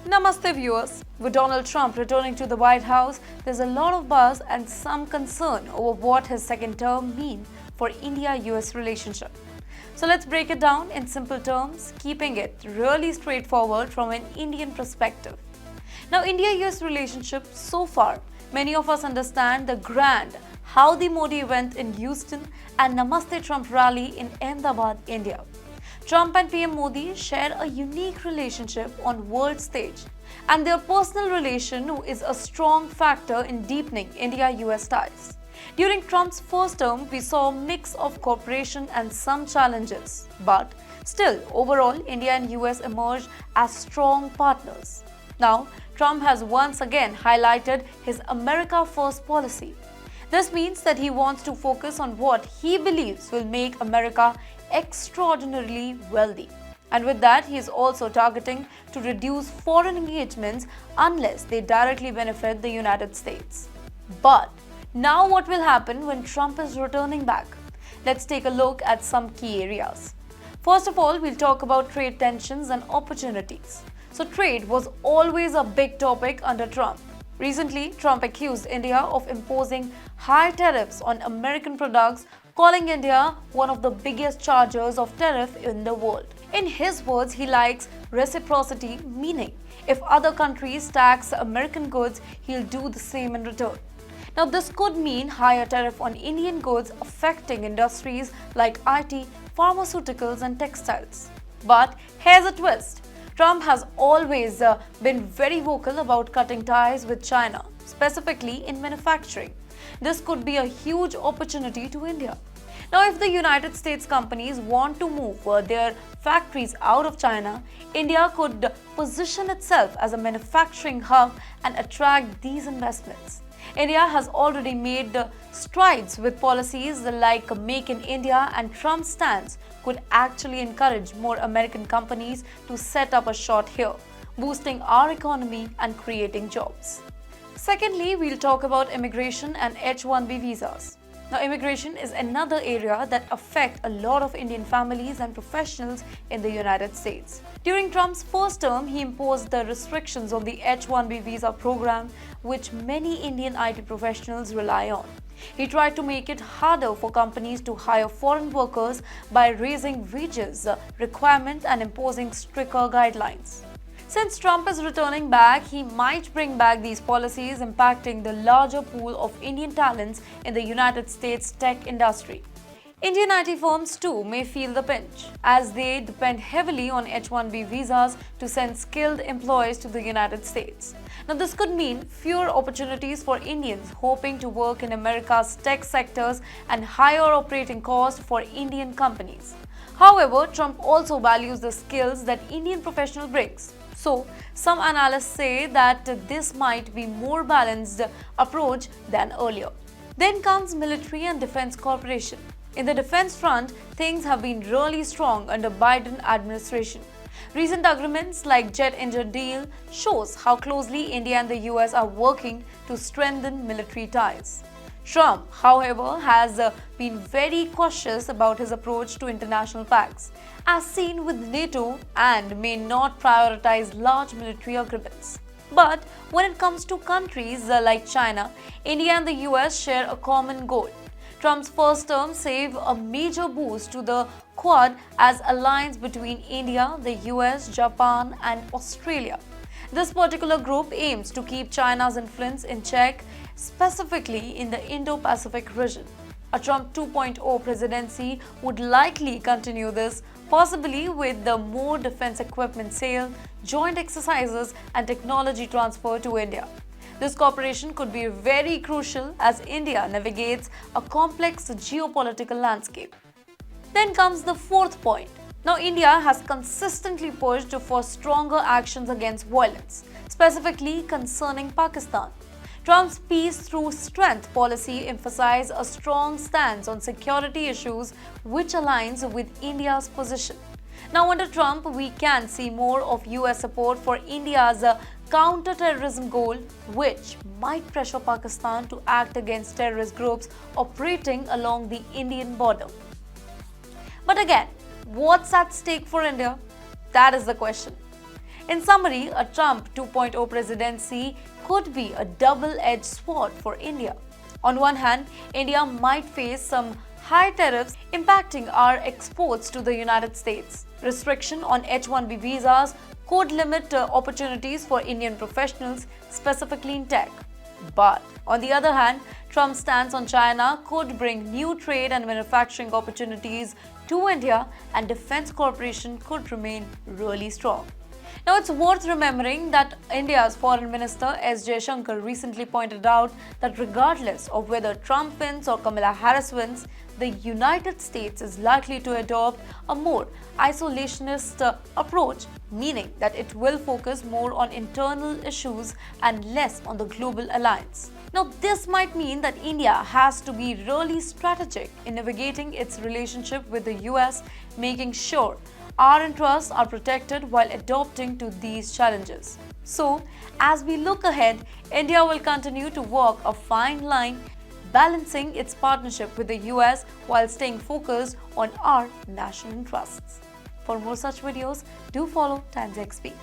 Namaste viewers. With Donald Trump returning to the White House, there's a lot of buzz and some concern over what his second term means for India-US relationship. So let's break it down in simple terms, keeping it really straightforward from an Indian perspective. Now, India-US relationship so far, many of us understand the grand Howdy Modi event in Houston and Namaste Trump rally in Ahmedabad, India. Trump and PM Modi share a unique relationship on world stage, and their personal relation is a strong factor in deepening India-US ties. During Trump's first term, we saw a mix of cooperation and some challenges, but still, overall, India and US emerged as strong partners. Now, Trump has once again highlighted his America First policy. This means that he wants to focus on what he believes will make America extraordinarily wealthy. And with that, he is also targeting to reduce foreign engagements unless they directly benefit the United States. But now what will happen when Trump is returning back? Let's take a look at some key areas. First of all, we'll talk about trade tensions and opportunities. So trade was always a big topic under Trump. Recently, Trump accused India of imposing high tariffs on American products, calling India one of the biggest chargers of tariff in the world. In his words, he likes reciprocity, meaning if other countries tax American goods, he'll do the same in return. Now, this could mean higher tariff on Indian goods affecting industries like IT, pharmaceuticals and textiles. But here's a twist. Trump has always been very vocal about cutting ties with China, specifically in manufacturing. This could be a huge opportunity to India. Now, if the United States companies want to move their factories out of China, India could position itself as a manufacturing hub and attract these investments. India has already made strides with policies like Make in India, and Trump's stance could actually encourage more American companies to set up a shop here, boosting our economy and creating jobs. Secondly, we'll talk about immigration and H-1B visas. Now, immigration is another area that affects a lot of Indian families and professionals in the United States. During Trump's first term, he imposed the restrictions on the H-1B visa program, which many Indian IT professionals rely on. He tried to make it harder for companies to hire foreign workers by raising wages requirements and imposing stricter guidelines. Since Trump is returning back, he might bring back these policies impacting the larger pool of Indian talents in the United States tech industry. Indian IT firms too may feel the pinch, as they depend heavily on H-1B visas to send skilled employees to the United States. Now, this could mean fewer opportunities for Indians hoping to work in America's tech sectors and higher operating costs for Indian companies. However, Trump also values the skills that Indian professional brings. So, some analysts say that this might be more balanced approach than earlier. Then comes military and defense cooperation. In the defense front, things have been really strong under Biden administration. Recent agreements like jet engine deal shows how closely India and the US are working to strengthen military ties. Trump, however, has been very cautious about his approach to international pacts, as seen with NATO, and may not prioritize large military agreements. But when it comes to countries like China, India and the US share a common goal. Trump's first term gave a major boost to the Quad as alliance between India, the US, Japan and Australia. This particular group aims to keep China's influence in check, specifically in the Indo-Pacific region. A Trump 2.0 presidency would likely continue this, possibly with the more defense equipment sale, joint exercises and technology transfer to India. This cooperation could be very crucial as India navigates a complex geopolitical landscape. Then comes the fourth point. Now, India has consistently pushed for stronger actions against violence, specifically concerning Pakistan. Trump's peace through strength policy emphasized a strong stance on security issues, which aligns with India's position. Now, under Trump, we can see more of US support for India's counter-terrorism goal, which might pressure Pakistan to act against terrorist groups operating along the Indian border. But again, what's at stake for India? That is the question. In summary, a Trump 2.0 presidency could be a double-edged sword for India. On one hand, India might face some high tariffs impacting our exports to the United States. Restriction on H-1B visas could limit opportunities for Indian professionals, specifically in tech. But on the other hand, Trump's stance on China could bring new trade and manufacturing opportunities to India, and defense cooperation could remain really strong. Now, it's worth remembering that India's Foreign Minister S. Jaishankar recently pointed out that regardless of whether Trump wins or Kamala Harris wins, the United States is likely to adopt a more isolationist approach, meaning that it will focus more on internal issues and less on the global alliance. Now, this might mean that India has to be really strategic in navigating its relationship with the US, making sure our interests are protected while adapting to these challenges. So, as we look ahead, India will continue to walk a fine line, balancing its partnership with the US while staying focused on our national interests. For more such videos, do follow TimesXP.